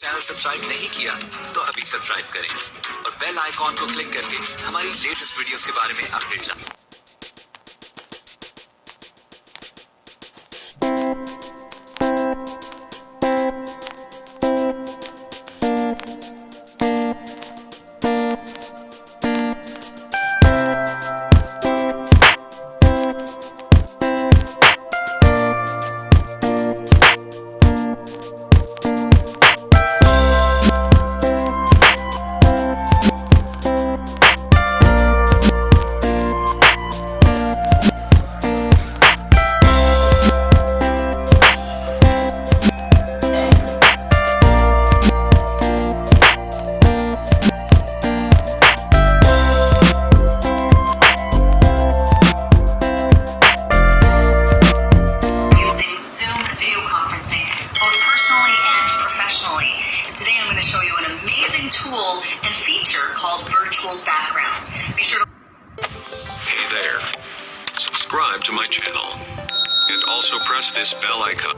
Channel subscribe नहीं किया तो अभी सब्सक्राइब करें और बेल आइकॉन को क्लिक करके हमारी लेटेस्ट वीडियोस के बारे में अपडेट जानें। Today I'm going to show you an amazing tool and feature called virtual backgrounds. Be sure to... Hey there. Subscribe to my channel. And also press this bell icon.